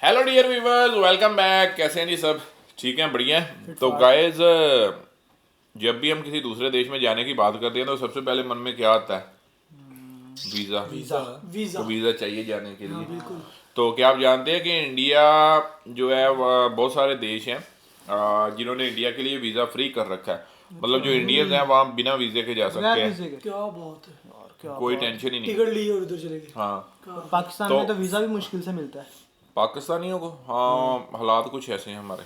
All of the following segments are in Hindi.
Hello dear viewers, welcome back. कैसे हैं जी सब? ठीक हैं, बढ़िया हैं। तो गाइस, जब भी हम किसी दूसरे देश में जाने की बात करते हैं तो सबसे पहले मन में क्या आता है? वीज़ा। वीजा तो वीज़ा चाहिए जाने के लिए। तो क्या आप जानते हैं कि इंडिया जो है वह बहुत सारे देश हैं जिन्होंने इंडिया के लिए वीज़ा फ्री कर रखा है। मतलब जो इंडियंस हैं वहाँ बिना वीज़े के जा सकते हैं, क्या बात है यार, क्या कोई टेंशन ही नहीं। टिकट ली और उधर चले गए। हाँ, पाकिस्तान में तो वीज़ा भी मुश्किल से मिलता है। पाकिस्तानियों को, हाँ, हालात कुछ ऐसे हैं हमारे।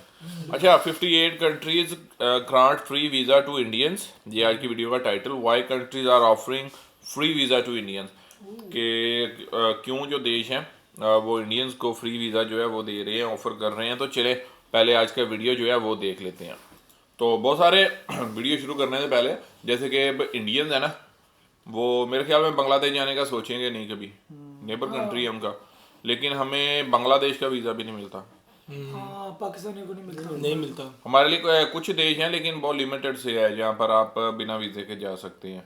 अच्छा, 58 countries grant free visa to Indians, ये आज की वीडियो का title. Why countries are offering free visa to Indians, कि क्यों जो देश हैं वो इंडियंस को फ्री वीज़ा जो है वो दे रहे हैं, ऑफर कर रहे हैं। तो चले पहले आज का वीडियो जो है वो देख लेते हैं। तो बहुत सारे वीडियो शुरू करने से पहले, जैसे कि इंडियंस है ना, वो मेरे ख्याल में बांग्लादेश जाने का सोचेंगे नहीं कभी, नेबर कंट्री है उनका, लेकिन हमें बांग्लादेश का वीज़ा भी नहीं मिलता। हाँ, पाकिस्तानियों को नहीं मिलता। हमारे लिए कुछ देश हैं लेकिन बहुत लिमिटेड से है जहाँ पर आप बिना वीज़े के जा सकते हैं,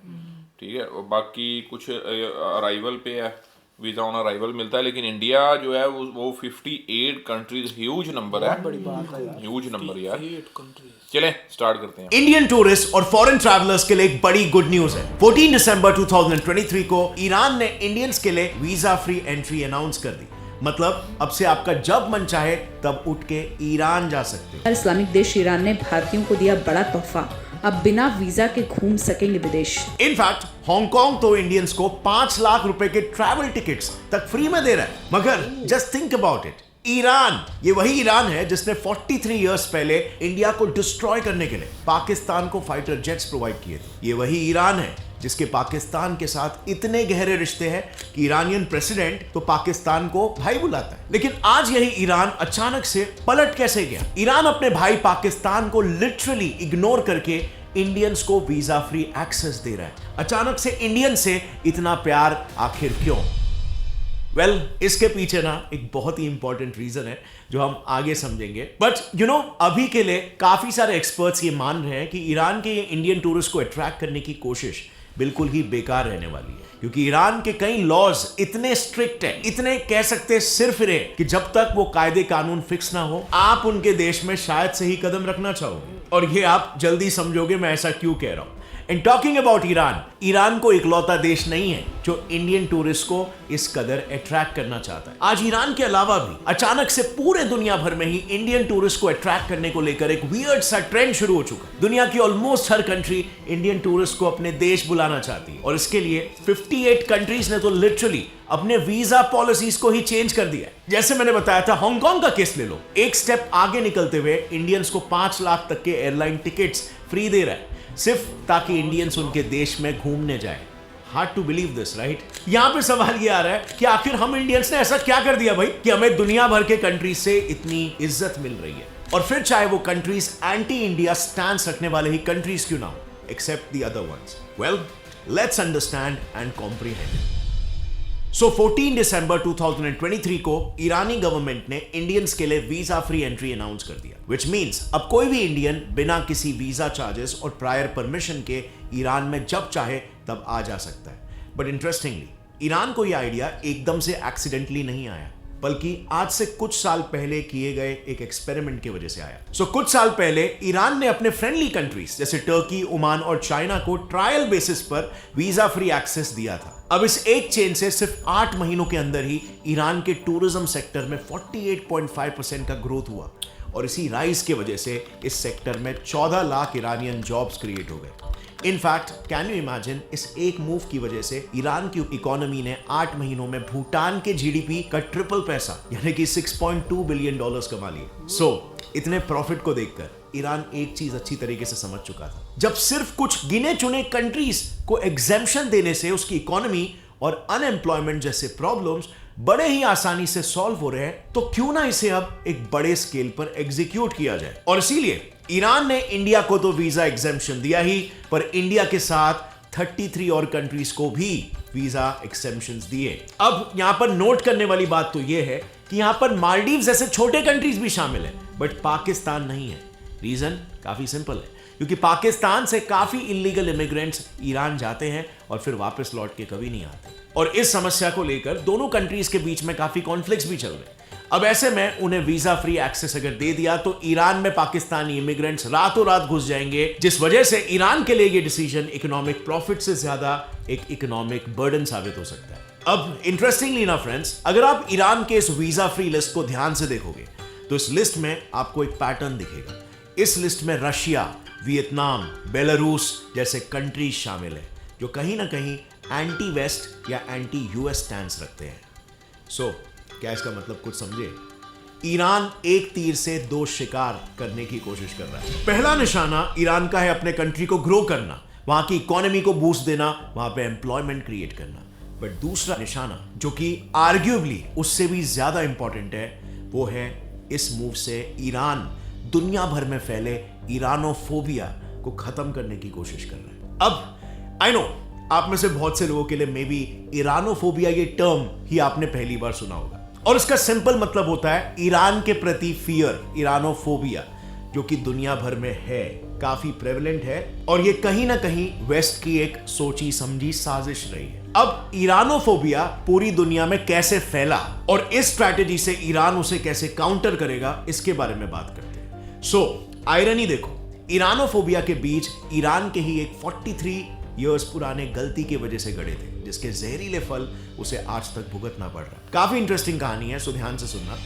ठीक है। और बाकी कुछ अराइवल पे है, वीज़ा ऑन अराइवल मिलता है। लेकिन इंडिया जो है वो 58 कंट्रीज, ह्यूज नंबर है, बड़ी बात है यार। ह्यूज नंबर यार। 8 कंट्रीज। चलें स्टार्ट करते हैं। इंडियन टूरिस्ट और फॉरेन ट्रैवलर्स के लिए एक बड़ी गुड न्यूज है। 14 दिसंबर 2023 को ईरान ने इंडियंस के लिए वीजा फ्री एंट्री अनाउंस कर दी। मतलब अब से आपका जब मन चाहे तब उठ के ईरान जा सकते हो। इस्लामिक देश ईरान ने भारतीयों को दिया बड़ा तोहफा, अब बिना वीजा के घूम सकेंगे विदेश। इनफैक्ट हांगकांग तो इंडियंस को 5 लाख रुपए के ट्रैवल टिकट्स तक फ्री में दे रहा है। मगर just think about it, Iran, ये वही ईरान है जिसने 43 इयर्स पहले इंडिया को डिस्ट्रॉय करने के लिए पाकिस्तान को फाइटर जेट्स प्रोवाइड किए थे। ये वही ईरान है जिसके पाकिस्तान के साथ इतने गहरे रिश्ते हैं कि ईरानियन प्रेसिडेंट तो पाकिस्तान को भाई बुलाता है। लेकिन आज यही ईरान अचानक से पलट कैसे गया? ईरान अपने भाई पाकिस्तान को लिटरली इग्नोर करके इंडियंस को वीजा फ्री एक्सेस दे रहा है। अचानक से इंडियन से इतना प्यार आखिर क्यों? वेल, इसके पीछे ना एक बहुत ही इंपॉर्टेंट रीजन है जो हम आगे समझेंगे। बट अभी के लिए काफी सारे एक्सपर्ट्स ये मान रहे हैं कि ईरान के ये इंडियन टूरिस्ट को अट्रैक्ट करने की कोशिश बिल्कुल ही बेकार रहने वाली है, क्योंकि ईरान के कई लॉज इतने स्ट्रिक्ट हैं, इतने कह सकते सिरफिरे, कि जब तक वो कायदे कानून फिक्स ना हो आप उनके देश में शायद से ही कदम रखना चाहोगे। और ये आप जल्दी समझोगे मैं ऐसा क्यों कह रहा हूं। And talking about Iran, Iran को इकलौता देश नहीं है जो इंडियन टूरिस्ट को इस कदर अट्रैक्ट करना चाहता है। आज ईरान के अलावा भी अचानक से पूरे दुनिया भर में ही इंडियन टूरिस्ट को अट्रैक्ट करने को लेकर एक वियर्ड सा ट्रेंड शुरू हो चुका है। दुनिया की ऑलमोस्ट हर कंट्री इंडियन टूरिस्ट को अपने देश बुलाना चाहती है, और इसके लिए 58 कंट्रीज ने तो लिटरली अपने वीजा पॉलिसीज को ही चेंज कर दिया है। जैसे मैंने बताया था, हांगकांग का केस ले लो, एक स्टेप आगे निकलते हुए इंडियंस को 5 लाख तक के एयरलाइन टिकट्स फ्री दे रहा है, सिर्फ ताकि इंडियंस उनके देश में घूमने जाए। Hard to believe this, right? यहां पे सवाल ये आ रहा है कि आखिर हम इंडियंस ने ऐसा क्या कर दिया भाई कि हमें दुनिया भर के कंट्रीज से इतनी इज्जत मिल रही है, और फिर चाहे वो कंट्रीज एंटी इंडिया स्टैंड रखने वाले ही कंट्रीज क्यों ना हो, except the other ones. Well, let's understand and comprehend. So 14 दिसंबर 2023 को ईरानी गवर्नमेंट ने इंडियंस के लिए वीजा फ्री एंट्री अनाउंस कर दिया, विच मींस अब कोई भी इंडियन बिना किसी वीजा चार्जेस और प्रायर परमिशन के ईरान में जब चाहे तब आ जा सकता है। बट इंटरेस्टिंगली, ईरान को यह आइडिया एकदम से एक्सीडेंटली नहीं आया, बल्कि आज से कुछ साल पहले किए गए एक एक्सपेरिमेंट की वजह से आया। कुछ साल पहले ईरान ने अपने फ्रेंडली कंट्रीज जैसे टर्की, ओमान और चाइना को ट्रायल बेसिस पर वीजा फ्री एक्सेस दिया था। अब इस एक चेन से सिर्फ 8 महीनों के अंदर ही ईरान के टूरिज्म सेक्टर में 48.5% का ग्रोथ हुआ, और इसी राइज की वजह से इस सेक्टर में 14 लाख ईरानियन जॉब्स क्रिएट हो गए। इनफैक्ट, कैन यू इमेजिन, इस एक मूव की वजह से ईरान की इकोनॉमी ने 8 महीनों में भूटान के जीडीपी का ट्रिपल पैसा यानी कि $6.2 बिलियन कमा लिए। इतने प्रॉफिट को देखकर ईरान एक चीज अच्छी तरीके से समझ चुका था, जब सिर्फ कुछ गिने चुने कंट्रीज को एग्जेम्पशन देने से उसकी इकोनॉमी और अनएम्प्लॉयमेंट जैसे प्रॉब्लम्स बड़े ही आसानी से सॉल्व हो रहे हैं, तो क्यों ना इसे अब एक बड़े स्केल पर एग्जीक्यूट किया जाए। और इसीलिए ईरान ने इंडिया को तो वीजा एग्जेम्पशन दिया ही, पर इंडिया के साथ 33 और कंट्रीज को भी वीजा एक्सेम्पशंस दिए। अब यहां पर नोट करने वाली बात तो यह है कि यहां पर मालदीव जैसे छोटे कंट्रीज भी शामिल है, बट पाकिस्तान नहीं है। रीजन काफी सिंपल है, क्योंकि पाकिस्तान से काफी इलीगल इमिग्रेंट्स ईरान जाते हैं और फिर वापस लौट के कभी नहीं आते, और इस समस्या को लेकर दोनों कंट्रीज के बीच में काफी कॉन्फ्लिक्ट्स भी चल रहे हैं। अब ऐसे में उन्हें वीजा फ्री एक्सेस अगर दे दिया तो ईरान में पाकिस्तानी इमिग्रेंट्स रातों रात घुस जाएंगे, जिस वजह से ईरान के लिए ये डिसीजन इकोनॉमिक प्रॉफिट से ज्यादा एक इकोनॉमिक बर्डन साबित हो सकता है। अब इंटरेस्टिंगली ना फ्रेंड्स, अगर आप ईरान के इस वीजा फ्री लिस्ट को ध्यान से देखोगे तो इस लिस्ट में आपको एक पैटर्न दिखेगा। इस लिस्ट में रशिया, वियतनाम, बेलारूस जैसे कंट्रीज शामिल है जो कहीं ना कहीं एंटी वेस्ट या एंटी यूएस स्टैंस रखते हैं। सो क्या इसका मतलब कुछ समझे? ईरान एक तीर से दो शिकार करने की कोशिश कर रहा है। पहला निशाना ईरान का है अपने कंट्री को ग्रो करना, वहां की इकोनॉमी को बूस्ट देना, वहां पे एम्प्लॉयमेंट क्रिएट करना। बट दूसरा निशाना जो कि आर्ग्यूबली उससे भी ज्यादा इंपॉर्टेंट है, वो है इस मूव से ईरान दुनिया भर में फैले ईरानोफोबिया को खत्म करने की कोशिश कर रहा है। अब आई नो आप में से बहुत से लोगों के लिए मे बी ईरानोफोबिया ये टर्म ही आपने पहली बार सुना होगा, और इसका सिंपल मतलब होता है ईरान के प्रति फियर, ईरानोफोबिया, जो कि दुनिया भर में है, काफी प्रेवलेंट है, और ये कहीं ना कहीं वेस्ट की एक सोची समझी साजिश रही है। अब ईरानोफोबिया पूरी दुनिया में कैसे फैला और इस स्ट्रैटेजी से ईरान उसे कैसे काउंटर करेगा, इसके बारे में बात करते हैं। सो आयरनी देखो, ईरानोफोबिया के बीच ईरान के ही एक 43 इयर्स पुराने गलती की वजह से गड़े थे, जिसके जहरीले फल उसे आज तक भुगतना पड़ रहा है। काफी इंटरेस्टिंग कहानी है, सो ध्यान से सुनना।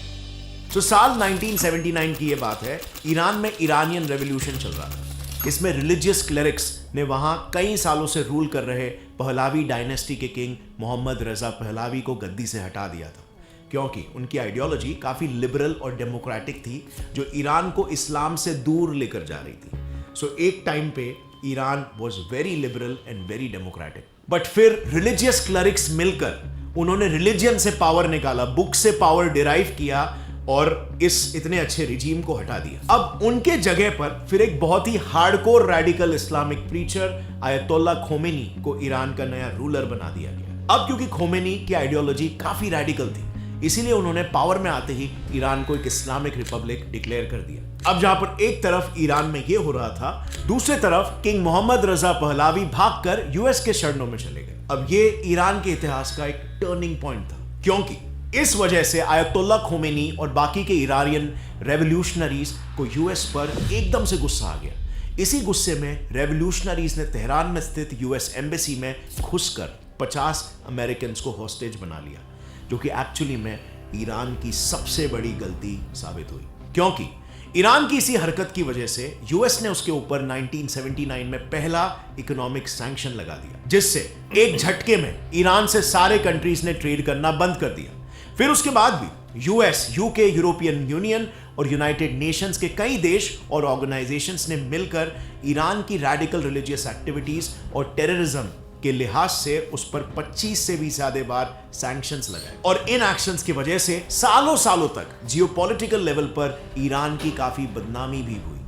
तो साल 1979 की ये बात है, ईरान में ईरानियन रेवोल्यूशन चल रहा था। इसमें रिलीजियस क्लेरिक्स ने वहां कई सालों से रूल कर रहे पहलावी डायनेस्टी के किंग मोहम्मद रजा पहलावी को गद्दी से हटा दिया था, क्योंकि उनकी आइडियोलॉजी काफी लिबरल और डेमोक्रेटिक थी, जो ईरान को इस्लाम से दूर लेकर जा रही थी। सो एक टाइम पे Iran was very liberal and very democratic, but फिर रिलीजियस क्लरिक्स मिलकर उन्होंने रिलीजियन से पावर निकाला, बुक से पावर डिराइव किया और इस इतने अच्छे रिजीम को हटा दिया। अब उनके जगह पर फिर एक बहुत ही hardcore radical Islamic preacher आयतोल्ला Khomeini को ईरान का नया रूलर बना दिया गया। अब क्योंकि खोमेनी की आइडियोलॉजी काफी रेडिकल थी, इसीलिए उन्होंने पावर में आते ही ईरान को एक इस्लामिक रिपब्लिक डिक्लेयर कर दिया। अब जहां पर एक तरफ ईरान में यह हो रहा था, दूसरे तरफ किंग मोहम्मद रजा पहलावी भागकर यूएस के शरणों में चले गए। अब ये ईरान के इतिहास का एक टर्निंग पॉइंट था, क्योंकि इस वजह से आयतुल्ला खोमेनी और बाकी के ईरानियन रेवोल्यूशनरीज को यूएस पर एकदम से गुस्सा आ गया। इसी गुस्से में रेवोल्यूशनरीज ने तेहरान में स्थित यूएस एम्बेसी में घुसकर 50 अमेरिकन को हॉस्टेज बना लिया, जो कि एक्चुअली में ईरान की सबसे बड़ी गलती साबित हुई, क्योंकि ईरान की इसी हरकत की वजह से यूएस ने उसके ऊपर 1979 में पहला इकोनॉमिक सैंक्शन लगा दिया, जिससे एक झटके में ईरान से सारे कंट्रीज ने ट्रेड करना बंद कर दिया। फिर उसके बाद भी यूएस, यूके, यूरोपियन यूनियन और यूनाइटेड नेशंस के कई देश और ऑर्गेनाइजेशंस ने मिलकर ईरान की रेडिकल रिलीजियस एक्टिविटीज और टेररिज्म के लिहाज से उस पर 25 से भी ज्यादा बार सैंक्शंस लगाए, और इन एक्शंस की वजह से सालों सालों तक जियोपॉलिटिकल लेवल पर ईरान की काफी बदनामी भी हुई,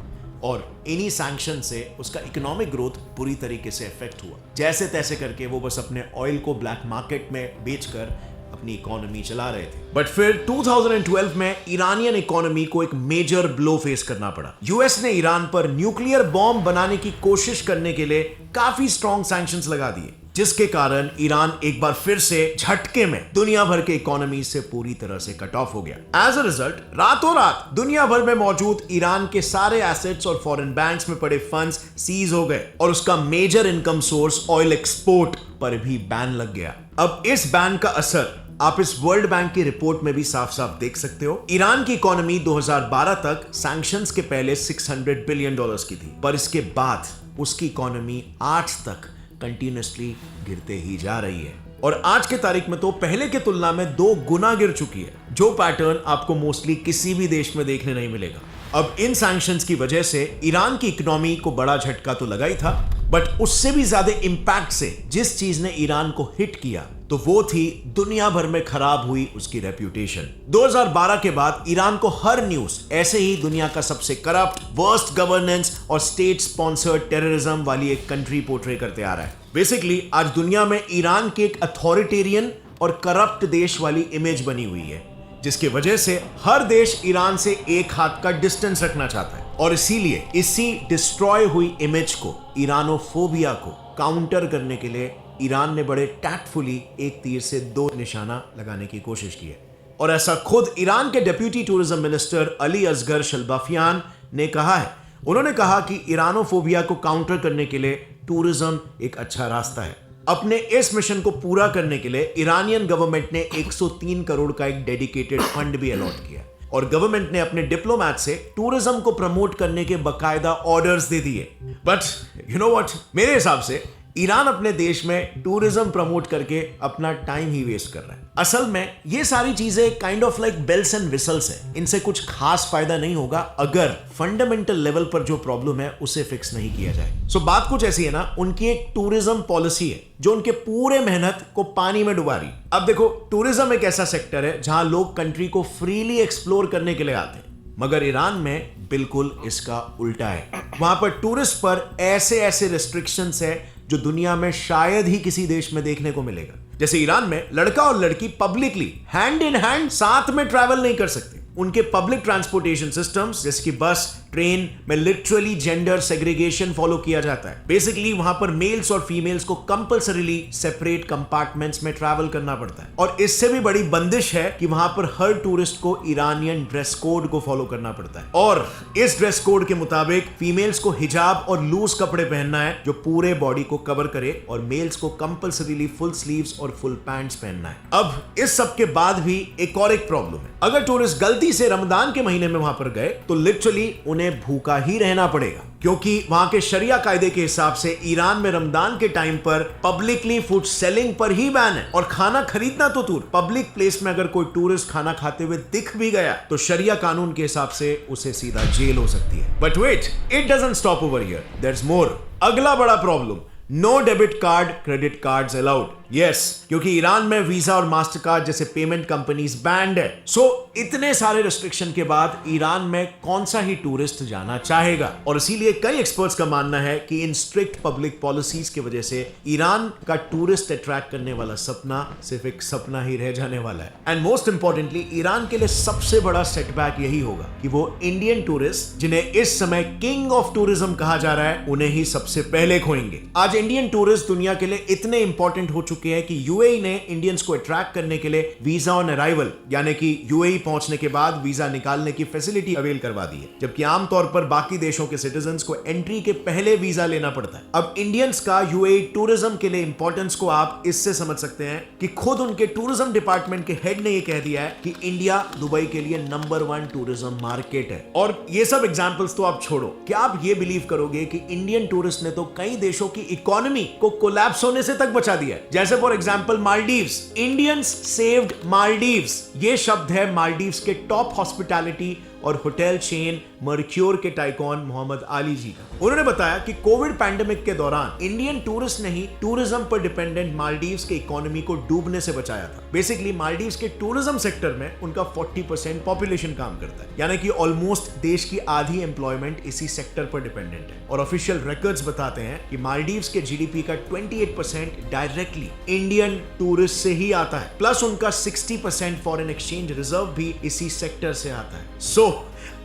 और इन्हीं सैंक्शन से उसका इकोनॉमिक ग्रोथ पूरी तरीके से इफेक्ट हुआ। जैसे तैसे करके वो बस अपने ऑयल को ब्लैक मार्केट में बेचकर अपनी इकोनॉमी चला रहे थे। बट फिर 2012 में ईरानियन इकोनॉमी को एक मेजर ब्लो फेस करना पड़ा। यूएस ने ईरान पर न्यूक्लियर बॉम्ब बनाने की कोशिश करने के लिए काफी स्ट्रॉन्ग सैंक्शंस लगा दिए, जिसके कारण ईरान एक बार फिर से झटके में दुनिया भर के इकोनॉमी से पूरी तरह से कट ऑफ हो गया। एज अ रिजल्ट रातों रात दुनिया भर में मौजूद ईरान के सारे एसेट्स और फॉरेन बैंक्स में पड़े फंड्स सीज हो गए, और उसका major income source oil export पर भी बैन लग गया। अब इस बैन का असर आप इस वर्ल्ड बैंक की रिपोर्ट में भी साफ साफ देख सकते हो। ईरान की इकोनॉमी 2012 तक सैंक्शंस के पहले $600 बिलियन की थी, पर इसके बाद उसकी इकोनॉमी आज तक कंटिन्यूअसली गिरते ही जा रही है, और आज के तारीख में तो पहले के तुलना में 2 गुना गिर चुकी है, जो पैटर्न आपको मोस्टली किसी भी देश में देखने नहीं मिलेगा। अब इन सैंक्शंस की वजह से ईरान की इकोनॉमी को बड़ा झटका तो लगा ही था, बट उससे भी ज्यादा इंपैक्ट से जिस चीज ने ईरान को हिट किया तो वो थी दुनिया भर में खराब हुई उसकी रेप्यूटेशन। 2012 के बाद ईरान को हर न्यूज ऐसे ही दुनिया का सबसे करप्ट, वर्स्ट गवर्नेंस और स्टेट स्पॉन्सर्ड टेररिज्म वाली एक कंट्री पोर्ट्रे करते आ रहा है। बेसिकली आज दुनिया में ईरान की एक अथॉरिटेरियन और करप्ट देश वाली इमेज बनी हुई है, जिसकी वजह से हर देश ईरान से एक हाथ का डिस्टेंस रखना चाहता है, और इसीलिए इसी डिस्ट्रॉय हुई इमेज को, ईरानोफोबिया को काउंटर करने के लिए ईरान ने बड़े टैक्टफुली एक तीर से 2 निशाना लगाने की कोशिश की है। और ऐसा खुद ईरान के deputy tourism minister Ali Asghar Shalbafian ने कहा है। उन्होंने कहा कि ईरानोफोबिया को काउंटर करने के लिए टूरिज्म एक अच्छा रास्ता है। अपने इस मिशन को पूरा करने के लिए ईरानियन गवर्नमेंट ने 103 करोड़ का एक डेडिकेटेड फंड भी अलॉट किया और गवर्नमेंट ने अपने डिप्लोमैट से टूरिज्म को प्रमोट करने के बकायदा ऑर्डर्स दे दिए। बट यू नो व्हाट, मेरे हिसाब से ईरान अपने देश में टूरिज्म प्रमोट करके अपना टाइम ही वेस्ट कर रहा है। असल में ये सारी चीजें kind of like bells and whistles है। इनसे कुछ खास फायदा नहीं होगा अगर फंडामेंटल लेवल पर जो प्रॉब्लम है उसे फिक्स नहीं किया जाए। सो बात कुछ ऐसी है ना, उनकी एक टूरिज्म पॉलिसी है जो उनके पूरे मेहनत को पानी में डुबा रही। अब देखो, टूरिज्म एक ऐसा सेक्टर है जहां लोग कंट्री को फ्रीली एक्सप्लोर करने के लिए आते हैं, मगर ईरान में बिल्कुल इसका उल्टा है। वहां पर टूरिस्ट पर ऐसे ऐसे रिस्ट्रिक्शंस है जो दुनिया में शायद ही किसी देश में देखने को मिलेगा। जैसे ईरान में लड़का और लड़की पब्लिकली हैंड इन हैंड साथ में ट्रैवल नहीं कर सकते। उनके पब्लिक ट्रांसपोर्टेशन सिस्टम्स जैसे कि बस, ट्रेन में लिटरली जेंडर सेग्रीगेशन फॉलो किया जाता है। बेसिकली वहां पर मेल्स और फीमेल्स को कंपल्सरीली सेपरेट कंपार्टमेंट्स में ट्रैवल करना पड़ता है। और इससे भी बड़ी बंदिश है कि वहां पर हर टूरिस्ट को ईरानियन ड्रेस कोड को फॉलो करना पड़ता है और इस ड्रेस कोड के मुताबिक फीमेल्स को हिजाब और लूज कपड़े पहनना है जो पूरे बॉडी को कवर करे और मेल्स को कंपल्सरीली फुल स्लीव्स और फुल पैंट्स पहनना है। अब इस सब के बाद भी एक और एक प्रॉब्लम है। अगर टूरिस्ट गलती से रमजान के महीने में वहां पर गए तो लिटरली उन्हें भूखा ही रहना पड़ेगा, क्योंकि वहां के शरिया कायदे के हिसाब से ईरान में रमजान के टाइम पर पब्लिकली फूड सेलिंग पर ही बैन है और खाना खरीदना तो दूर, पब्लिक प्लेस में अगर कोई टूरिस्ट खाना खाते हुए दिख भी गया तो शरिया कानून के हिसाब से उसे सीधा जेल हो सकती है। But wait, it doesn't stop over here, there is more. अगला बड़ा problem, no debit card, credit cards allowed. Yes, क्योंकि ईरान में वीजा और मास्टर कार्ड जैसे पेमेंट कंपनीज बैंड है। सो इतने सारे रिस्ट्रिक्शन के बाद ईरान में कौन सा ही टूरिस्ट जाना चाहेगा, और इसीलिए कई एक्सपर्ट्स का मानना है कि इन स्ट्रिक्ट पब्लिक पॉलिसीज की वजह से ईरान का टूरिस्ट अट्रैक्ट करने वाला सपना सिर्फ एक सपना ही रह जाने वाला है। एंड मोस्ट इंपॉर्टेंटली ईरान के लिए सबसे बड़ा सेटबैक यही होगा कि वो इंडियन टूरिस्ट, जिन्हें इस समय किंग ऑफ टूरिज्म कहा जा रहा है, उन्हें ही सबसे पहले खोएंगे। आज इंडियन टूरिस्ट दुनिया के लिए इतने इंपॉर्टेंट हो चुके हैं कि यूएई ने इंडियंस को अट्रैक्ट करने के लिए वीजा ऑन अराइवल यानी कि यूएई पहुंचने के बाद वीजा निकालने की फैसिलिटी अवेल करवा दी है, जबकि आमतौर पर बाकी देशों के सिटीजंस को एंट्री के पहले वीजा लेना पड़ता है। अब इंडियंस का यूएई टूरिज्म के लिए इंपॉर्टेंस को आप इससे समझ सकते हैं कि खुद उनके टूरिज्म डिपार्टमेंट के हेड ने यह कह दिया है कि इंडिया दुबई के लिए नंबर 1 टूरिज्म मार्केट है। और ये सब एग्जांपल्स तो आप छोड़ो, क्या आप ये बिलीव करोगे कि इंडियन टूरिस्ट ने तो कई देशों की इकोनॉमी को कोलैप्स होने से तक बचा दिया है। जैसे for example Maldives, Indians saved Maldives. ये शब्द है मालदीव्स के टॉप हॉस्पिटैलिटी और होटल चेन मर्क्योर के टाइकॉन मोहम्मद आली जी का। उन्होंने बताया कि कोविड पैंडेमिक के दौरान इंडियन टूरिस्ट ने ही टूरिज्म पर डिपेंडेंट मालदीव्स के इकोनॉमी को डूबने से बचाया था। बेसिकली मालदीव्स के टूरिज्म सेक्टर में उनका 40% पॉपुलेशन काम करता है, यानी कि ऑलमोस्ट देश की आधी एम्प्लॉयमेंट इसी सेक्टर पर डिपेंडेंट है। और ऑफिशियल रिकॉर्ड्स बताते हैं कि मालदीव्स के जीडीपी का 28% डायरेक्टली इंडियन टूरिस्ट से ही आता है, प्लस उनका 60% फॉरेन एक्सचेंज रिजर्व भी इसी सेक्टर से आता है। सो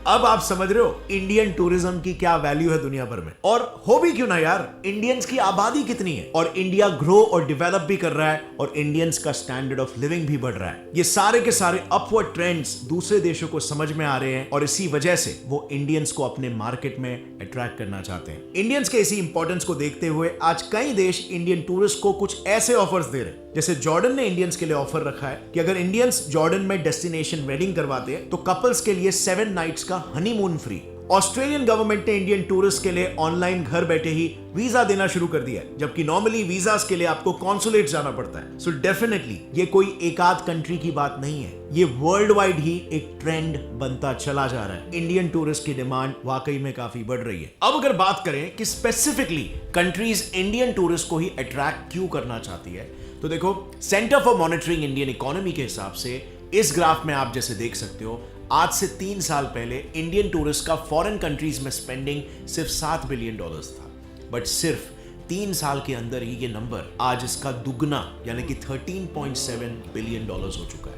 अब आप समझ रहे हो इंडियन टूरिज्म की क्या वैल्यू है दुनिया भर में। और हो भी क्यों ना यार, इंडियंस की आबादी कितनी है और इंडिया ग्रो और डेवलप भी कर रहा है और इंडियंस का स्टैंडर्ड ऑफ लिविंग भी बढ़ रहा है। ये सारे के सारे अपवर्ड ट्रेंड्स दूसरे देशों को समझ में आ रहे हैं और इसी वजह से वो इंडियंस को अपने मार्केट में अट्रैक्ट करना चाहते हैं। इंडियंस के इसी इंपॉर्टेंस को देखते हुए आज कई देश इंडियन टूरिस्ट को कुछ ऐसे ऑफर्स दे रहे हैं। जैसे जॉर्डन ने इंडियंस के लिए ऑफर रखा है कि अगर इंडियंस जॉर्डन में डेस्टिनेशन वेडिंग करवाते हैं तो कपल्स के लिए 7 नाइट्स का हनीमून फ्री। ऑस्ट्रेलियन गवर्नमेंट ने इंडियन टूरिस्ट के लिए ऑनलाइन घर बैठे ही वीजा देना शुरू कर दिया है, जबकि नॉर्मली वीजास के लिए आपको कॉन्सुलेट जाना पड़ता है। सो डेफिनेटली ये कोई एक आध कंट्री की बात नहीं है, ये वर्ल्ड वाइड ही एक ट्रेंड बनता चला जा रहा है। इंडियन टूरिस्ट की डिमांड वाकई में काफी बढ़ रही है। अब अगर बात करें कि स्पेसिफिकली कंट्रीज इंडियन टूरिस्ट को ही अट्रैक्ट क्यों करना चाहती है, तो देखो centre for monitoring Indian economy के हिसाब से इस ग्राफ में आप जैसे देख सकते हो, आज से 3 साल पहले इंडियन टूरिस्ट का फॉरेन कंट्रीज में स्पेंडिंग सिर्फ $7 बिलियन था, बट सिर्फ 3 साल के अंदर ही ये नंबर आज इसका दुगना यानी कि $13.7 बिलियन हो चुका है।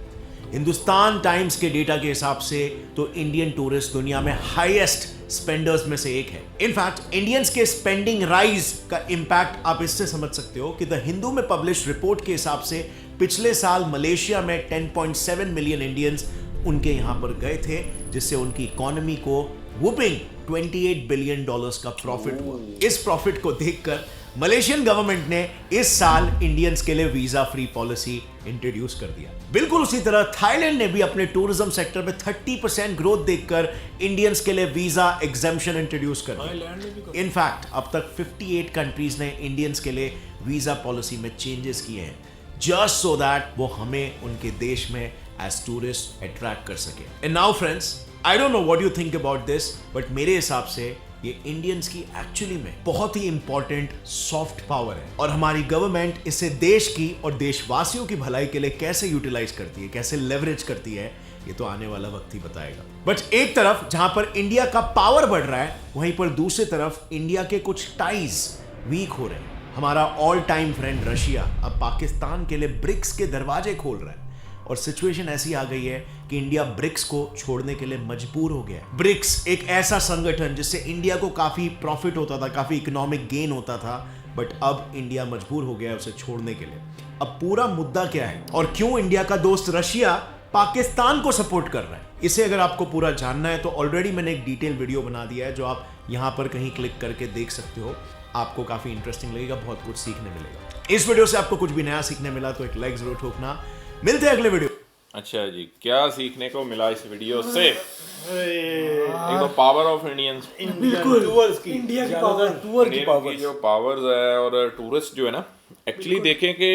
हिंदुस्तान टाइम्स के डेटा के हिसाब से तो इंडियन टूरिस्ट दुनिया में हाईएस्ट स्पेंडर्स में से एक है। इनफैक्ट इंडियंस के स्पेंडिंग राइज का इंपैक्ट आप इससे समझ सकते हो कि द हिंदू में पब्लिश रिपोर्ट के हिसाब से पिछले साल मलेशिया में 10.7 मिलियन इंडियंस उनके यहां पर गए थे, जिससे उनकी इकोनॉमी को वुपिंग $28 बिलियन का प्रॉफिट हुआ। इस प्रॉफिट को देखकर मलेशियन गवर्नमेंट ने इस साल इंडियंस के लिए वीजा फ्री पॉलिसी इंट्रोड्यूस कर दिया। बिल्कुल उसी तरह थाईलैंड ने भी अपने टूरिज्म सेक्टर में 30% ग्रोथ देखकर इंडियंस के लिए वीजा एग्जेम्पशन इंट्रोड्यूस कर दिया। इनफैक्ट अब तक 58 कंट्रीज ने इंडियंस के लिए वीजा पॉलिसी में चेंजेस किए हैं, जस्ट सो दैट वो हमें उनके देश में एज टूरिस्ट अट्रैक्ट कर सके। And now friends, I don't know what you think about this, but मेरे हिसाब से ये इंडियंस की एक्चुअली में बहुत ही इंपॉर्टेंट सॉफ्ट पावर है, और हमारी गवर्नमेंट इसे देश की और देशवासियों की भलाई के लिए कैसे यूटिलाइज करती है, कैसे लेवरेज करती है, ये तो आने वाला वक्त ही बताएगा। बट एक तरफ जहां पर इंडिया का पावर बढ़ रहा है, वहीं पर दूसरी तरफ इंडिया के कुछ टाइज वीक हो रहे हैं। हमारा ऑल टाइम फ्रेंड रशिया अब पाकिस्तान के लिए ब्रिक्स के दरवाजे खोल रहा है, और सिचुएशन ऐसी आ गई है कि इंडिया ब्रिक्स को छोड़ने के लिए मजबूर हो गया है। ब्रिक्स एक ऐसा संगठन जिससे इंडिया को काफी प्रॉफिट होता था, काफी इकोनॉमिक गेन होता था, बट अब इंडिया मजबूर हो गया है उसे छोड़ने के लिए। अब पूरा मुद्दा क्या है और क्यों इंडिया का दोस्त रशिया पाकिस्तान को सपोर्ट कर रहा है, इसे अगर आपको पूरा जानना है तो ऑलरेडी मैंने एक डिटेल वीडियो बना दिया है, जो आप यहां पर कहीं क्लिक करके देख सकते हो। आपको काफी इंटरेस्टिंग लगेगा, बहुत कुछ सीखने मिलेगा। इस वीडियो से आपको कुछ भी नया सीखने मिला तो एक लाइक जरूर ठोकना। मिलते हैं अगले वीडियो। अच्छा जी, क्या सीखने को मिला इस वीडियो से? एक तो पावर ऑफ इंडियंस, बिल्कुल इंडिया की पावर, की जो पावर्स है, और टूरिस्ट जो है ना, एक्चुअली देखें कि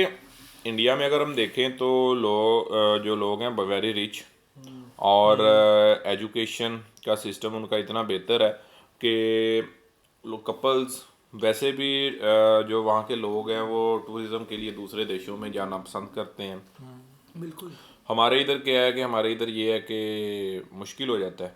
इंडिया में अगर हम देखें तो जो लोग हैं वेरी रिच, और एजुकेशन का सिस्टम उनका इतना बेहतर है कि लोग कपल्स वैसे भी जो वहाँ के लोग हैं वो टूरिज्म के लिए दूसरे देशों में जाना पसंद करते हैं। बिल्कुल। हमारे इधर क्या है कि हमारे इधर ये है कि मुश्किल हो जाता है,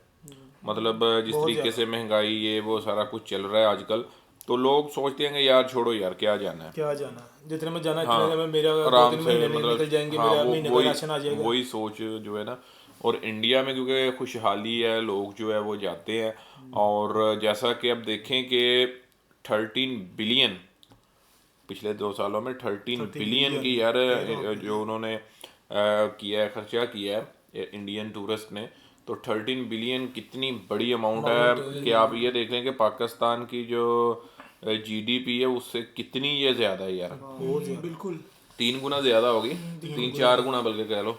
मतलब जिस तरीके से महंगाई ये वो सारा कुछ चल रहा है आजकल, तो लोग सोचते हैं कि यार छोड़ो यार, क्या जाना है, क्या जाना, जितने में जाना हाँ, इतने में मेरा आराम 2-3 से महीने मतलब निकल जाएंगे, हाँ, मेरा महीने का राशन आ जाएगा। वही सोच जो है ना। और इंडिया में क्योंकि खुशहाली है, लोग जो है वो जाते हैं, और जैसा कि अब देखें कि 13 बिलियन पिछले 2 सालों में 13 बिलियन की यार जो उन्होंने किया है, खर्चा किया है इंडियन टूरिस्ट ने, तो 13 बिलियन कितनी बड़ी अमाउंट है कि आप ये देख लें कि पाकिस्तान की जो जीडीपी है उससे कितनी ये ज्यादा है यार, बिल्कुल 3 गुना ज्यादा होगी, 3-4 गुना बल्कि कह लो।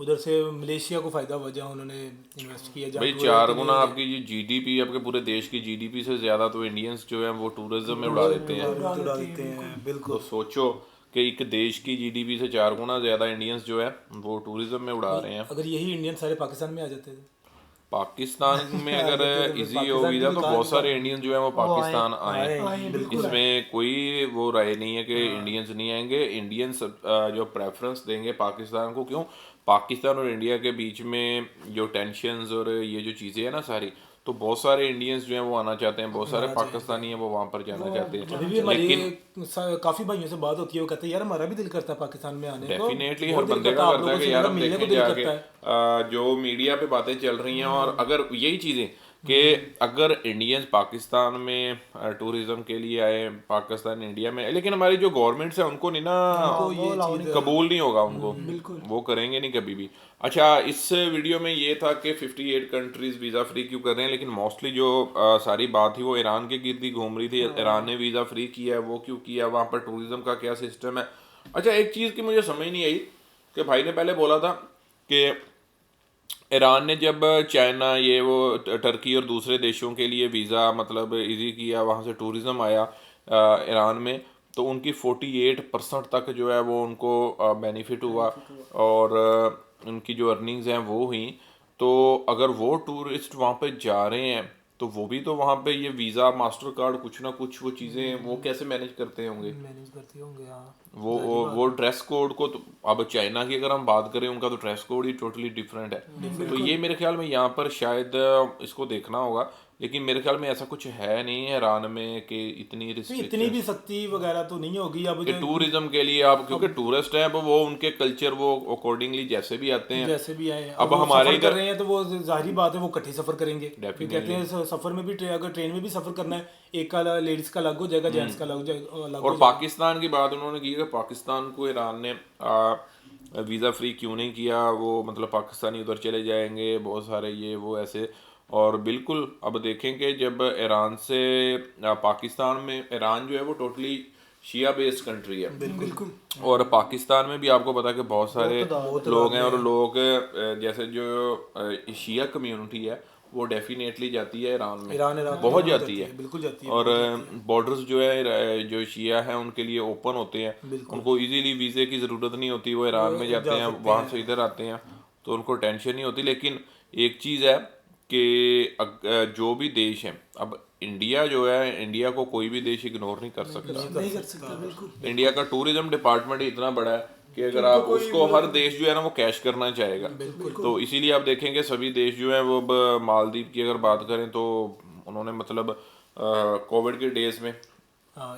उधर से मलेशिया को फायदा हुआ जहाँ उन्होंने इन्वेस्ट किया, भाई 4 गुना आपकी ये जीडीपी, आपके पूरे देश की जीडीपी से ज्यादा तो इंडियंस जो है वो टूरिज्म में उड़ा देते हैं। बिल्कुल। तो सोचो कि एक देश की जीडीपी से 4 गुना ज्यादा इंडियंस जो है वो टूरिज्म में उड़ा रहे हैं। अगर यही इंडियन सारे पाकिस्तान में आ जाते थे, पाकिस्तान में अगर इजी हो वीजा तो बहुत सारे इंडियंस जो है वो पाकिस्तान आए, इसमें कोई वो राय नहीं है कि इंडियंस नहीं आएंगे। इंडियंस जो प्रेफरेंस देंगे पाकिस्तान को, क्यों, पाकिस्तान और इंडिया के बीच में जो टेंशन्स और ये जो चीज़ें हैं ना सारी, तो बहुत सारे इंडियंस जो हैं वो आना चाहते हैं, बहुत सारे पाकिस्तानी हैं वो वहाँ पर जाना चाहते हैं। अभी भी हमारी काफी भाइयों से बात होती है, वो कहते हैं यार हमारा भी दिल करता है पाकिस्तान में आने को। डेफिनेटली हर बंदे का करता है कि यार हम देखें जाके जो मीडिया पे बातें चल रही हैं, और अगर यही चीज़ें कि अगर इंडियंस पाकिस्तान में टूरिज्म के लिए आए, पाकिस्तान इंडिया में, लेकिन हमारी जो गवर्नमेंट्स है उनको नहीं ना, कबूल नहीं होगा उनको, वो करेंगे नहीं कभी भी। अच्छा, इस वीडियो में ये था कि 58 कंट्रीज वीज़ा फ्री क्यों कर रहे हैं, लेकिन मोस्टली जो सारी बात थी वो ईरान के गिर्द ही घूम रही थी। ईरान ने वीज़ा फ्री किया है, वो क्यों किया, वहाँ पर टूरिज्म का क्या सिस्टम है। अच्छा, एक चीज़ की मुझे समझ नहीं आई कि भाई ने पहले बोला था कि ईरान ने जब चाइना ये वो टर्की और दूसरे देशों के लिए वीज़ा मतलब इजी किया, वहाँ से टूरिज़म आया ईरान में, तो उनकी 48% तक जो है वो उनको बेनिफिट हुआ, और उनकी जो अर्निंग्स हैं वो हुई। तो अगर वो टूरिस्ट वहाँ पे जा रहे हैं तो वो भी तो वहाँ पे ये वीज़ा, मास्टर कार्ड, कुछ ना कुछ वो चीज़ें वो कैसे मैनेज करते होंगे, वो ड्रेस कोड को, तो अब चाइना की अगर हम बात करें उनका तो ड्रेस कोड ही टोटली डिफरेंट है। तो ये मेरे ख्याल में यहाँ पर शायद इसको देखना होगा, लेकिन मेरे ख्याल में ऐसा कुछ है नहीं है ईरान में कि इतनी भी सख्ती वगैरह तो नहीं होगी अब कि टूरिज्म के लिए आप, क्योंकि टूरिस्ट हैं वो उनके कल्चर वो अकॉर्डिंगली जैसे भी आते हैं, जैसे भी आए, अब हमारे इधर कर रहे हैं तो वो जाहिर बात है वो इकट्ठे सफर करेंगे। कहते हैं सफर में भी अगर ट्रेन में भी सफर करना है, एक का लेडीज का अलग हो जाएगा, जेंट्स का अलग। और पाकिस्तान की बात उन्होंने की कि पाकिस्तान को ईरान ने वीज़ा फ्री क्यों नहीं किया, वो मतलब पाकिस्तानी उधर चले जाएंगे, बहुत सारे ये वो ऐसे। और बिल्कुल अब देखेंगे जब ईरान से पाकिस्तान में, ईरान जो है वो टोटली शिया बेस्ड कंट्री है बिल्कुल। और पाकिस्तान में भी आपको पता है कि बहुत सारे लोग हैं और लोग जैसे जो शिया कम्युनिटी है वो डेफिनेटली जाती है ईरान में, ईरान बहुत जाती है, बिल्कुल जाती है। और बॉर्डर्स जो है जो शिया है उनके लिए ओपन होते हैं, उनको इजीली वीज़े की ज़रूरत नहीं होती, वो ईरान में जाते हैं, वहाँ से इधर आते हैं, तो उनको टेंशन नहीं होती। लेकिन एक चीज़ है कि जो भी देश है, अब इंडिया जो है, इंडिया को कोई भी देश इग्नोर नहीं कर सकता। नहीं कर सकता बिल्कुल। इंडिया का टूरिज्म डिपार्टमेंट इतना बड़ा है कि अगर आप उसको, हर देश जो है ना वो कैश करना चाहेगा, तो इसीलिए आप देखेंगे सभी देश जो है वो, अब मालदीव की अगर बात करें तो उन्होंने मतलब कोविड के डेज में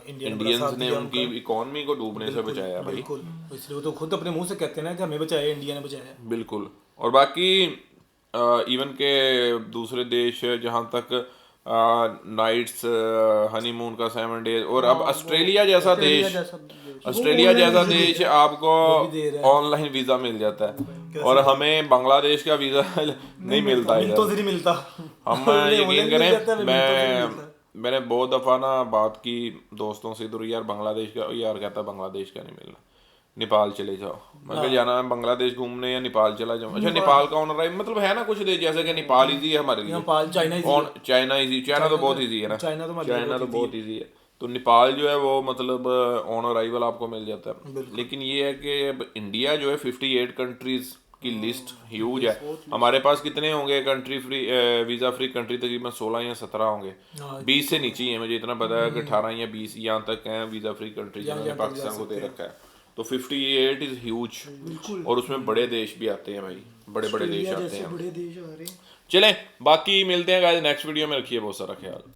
इंडियंस ने उनकी इकोनॉमी को डूबने से बचाया भाई, बिल्कुल। इसलिए वो तो खुद अपने मुंह से कहते हैं ना कि हमें बचाया, इंडिया ने बचाया। बिल्कुल। और बाकी इवन के दूसरे देश जहाँ तक नाइट्स हनीमून का 7 डेज, और अब ऑस्ट्रेलिया जैसा देश, ऑस्ट्रेलिया जैसा देश आपको ऑनलाइन वीज़ा मिल जाता है और हमें बांग्लादेश का वीज़ा नहीं मिलता है, तो नहीं मिलता। हम यकीन करें, मैंने बहुत दफ़ा ना बात की दोस्तों से, इधर यार बांग्लादेश का, यार कहता बांग्लादेश का नहीं मिलना, नेपाल चले जाओ। मैं कहा जाना है बांग्लादेश घूमने या नेपाल चला जाऊँ। अच्छा नेपाल का ऑनर राइट मतलब है ना कुछ देश, जैसे कि नेपाल इजी है हमारे लिए, चाइना इजी, चाइना तो बहुत इजी है ना, चाइना तो बहुत इजी है, तो नेपाल जो है वो मतलब ऑन अराइवल आपको मिल जाता है। लेकिन ये है कि अब इंडिया जो है 58 कंट्रीज की लिस्ट ह्यूज है, हमारे पास कितने होंगे country free, visa free country तकरीबन 16 या 17 होंगे, 20 से नीचे ही है, मुझे इतना पता है कि 18 या 20 यहाँ तक हैं वीज़ा फ्री कंट्री जिन्होंने पाकिस्तान को दे रखा है, तो 58 इज ह्यूज। और उसमें बड़े देश भी आते हैं भाई, बड़े बड़े देश आते हैं, बड़े देश आ रहे हैं। चलें बाकी मिलते हैं गाइस नेक्स्ट वीडियो में, रखिए बहुत सारा ख्याल।